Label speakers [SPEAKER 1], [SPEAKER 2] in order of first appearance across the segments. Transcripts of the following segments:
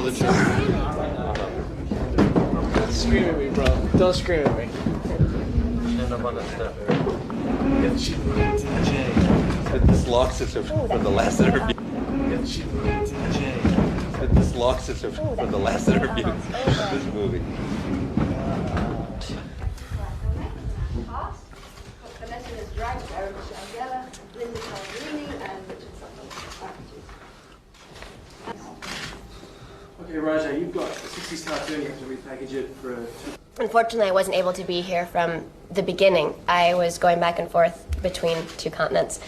[SPEAKER 1] the truth. Don't scream at me, bro. Don't scream at me.
[SPEAKER 2] Stand up on that step.
[SPEAKER 3] This locks it from the last interview. This locks it from the last interview. This movie.
[SPEAKER 1] Okay, Raja, you've got a 60s cartoon. You have to repackage it for
[SPEAKER 4] Unfortunately, I wasn't able to be here from the beginning. I was going back and forth between two continents.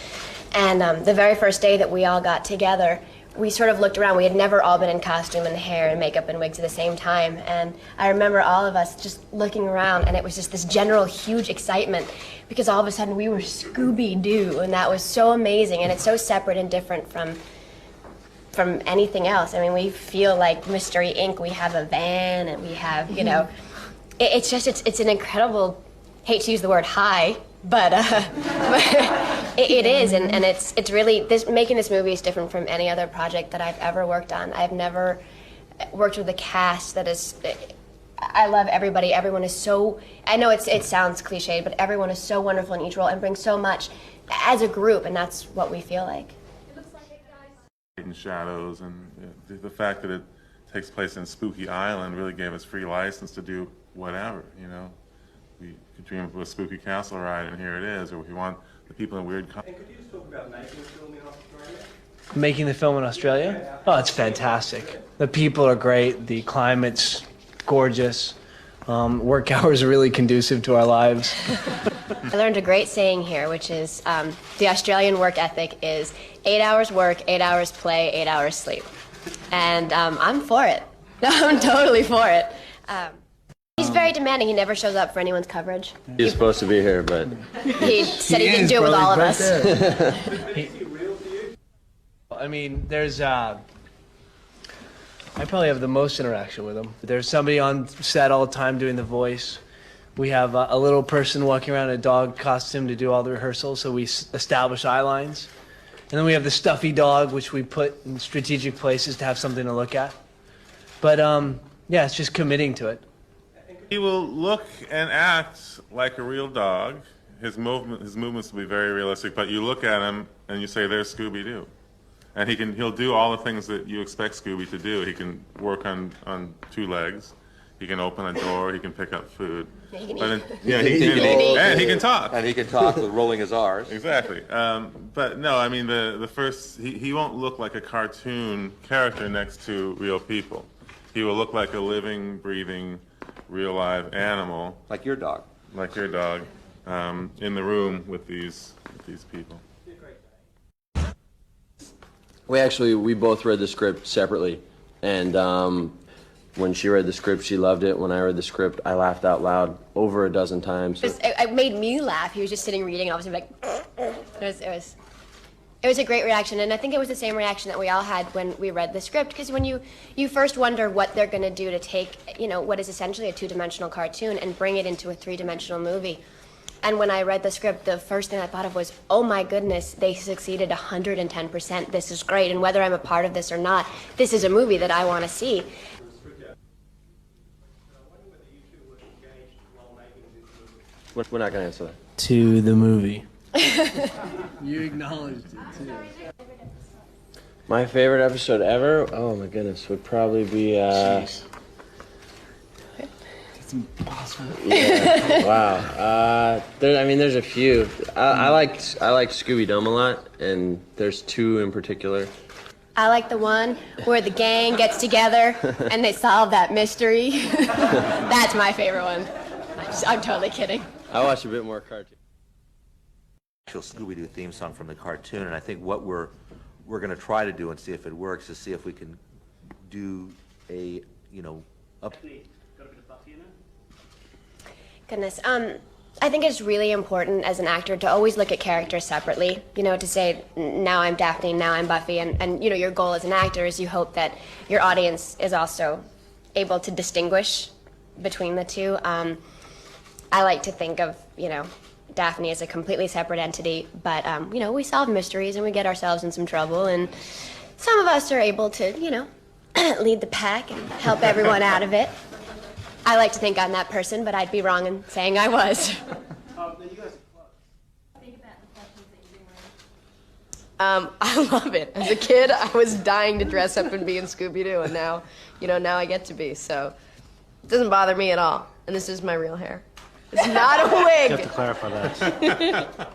[SPEAKER 4] And the very first day that we all got together, we sort of looked around. We had never all been in costume and hair and makeup and wigs at the same time. And I remember all of us just looking around, and it was just this general huge excitement because all of a sudden we were Scooby-Doo, and that was so amazing. And it's so separate and different from anything else. I mean, we feel like Mystery Inc. We have a van, and we have, you know, it's an incredible, hate to use the word high, but it is, and it's really, making this movie is different from any other project that I've ever worked on. I've never worked with a cast that is, I love everybody. Everyone is so, I know it sounds cliche, but everyone is so wonderful in each role and brings so much as a group, and that's what we feel like.
[SPEAKER 5] In shadows, and the fact that it takes place in Spooky Island really gave us free license to do whatever, you know. We could dream of a spooky castle ride, and here it is. Or if you want the people in weird...
[SPEAKER 6] And could you just talk about making the film in Australia?
[SPEAKER 1] making the film in Australia. Oh, it's fantastic. The people are great. The climate's gorgeous. Work hours are really conducive to our lives.
[SPEAKER 4] I learned a great saying here, which is the Australian work ethic is 8 hours work, 8 hours play, 8 hours sleep. And I'm for it. I'm totally for it. He's very demanding. He never shows up for anyone's coverage.
[SPEAKER 2] He's supposed to be here, but...
[SPEAKER 4] He said he didn't do it with all of us.
[SPEAKER 1] I mean, there's... I probably have the most interaction with him. There's somebody on set all the time doing the voice. We have a little person walking around in a dog costume to do all the rehearsals, so we establish eye lines. And then we have the stuffy dog, which we put in strategic places to have something to look at. But yeah, it's just committing to it.
[SPEAKER 5] He will look and act like a real dog. His movements will be very realistic, but you look at him and you say, there's Scooby-Doo. And he'll do all the things that you expect Scooby to do. He can work on 2 legs. He can open a door. He can pick up food.
[SPEAKER 4] Yeah, he can
[SPEAKER 5] but
[SPEAKER 4] eat.
[SPEAKER 5] and he can talk.
[SPEAKER 3] And he can talk with rolling his R's.
[SPEAKER 5] Exactly. But no, I mean, the first, he won't look like a cartoon character next to real people. He will look like a living, breathing, real live animal.
[SPEAKER 3] Like your dog.
[SPEAKER 5] Like your dog, in the room with these people.
[SPEAKER 2] We both read the script separately, and when she read the script, she loved it. When I read the script, I laughed out loud over a dozen times.
[SPEAKER 4] It made me laugh. He was just sitting reading, obviously like, it was a great reaction, and I think it was the same reaction that we all had when we read the script, because when you first wonder what they're going to do to take, what is essentially a 2-dimensional cartoon and bring it into a 3-dimensional movie. And when I read the script, the first thing I thought of was, oh my goodness, they succeeded 110%. This is great, and whether I'm a part of this or not, this is a movie that I want to see.
[SPEAKER 2] We're not going to answer that.
[SPEAKER 1] To the movie. You acknowledged it, too.
[SPEAKER 2] My favorite episode ever? Oh my goodness, would probably be...
[SPEAKER 1] Jeez. It's impossible.
[SPEAKER 2] Yeah, wow. There's a few. I like Scooby-Doo a lot, and there's 2 in particular.
[SPEAKER 4] I like the one where the gang gets together and they solve that mystery. That's my favorite one. I'm totally kidding.
[SPEAKER 2] I watch a bit more cartoon.
[SPEAKER 3] Actual Scooby-Doo theme song from the cartoon, and I think what we're going to try to do and see if it works is see if we can do a.
[SPEAKER 4] Goodness. I think it's really important as an actor to always look at characters separately. To say, now I'm Daphne, now I'm Buffy, and your goal as an actor is you hope that your audience is also able to distinguish between the two. I like to think of, Daphne as a completely separate entity, but, we solve mysteries and we get ourselves in some trouble, and some of us are able to, lead the pack and help everyone out of it. I like to think I'm that person, but I'd be wrong in saying I was. I love it. As a kid, I was dying to dress up and be in Scooby-Doo, and now, now I get to be. So it doesn't bother me at all. And this is my real hair. It's not a wig.
[SPEAKER 7] You have to clarify that.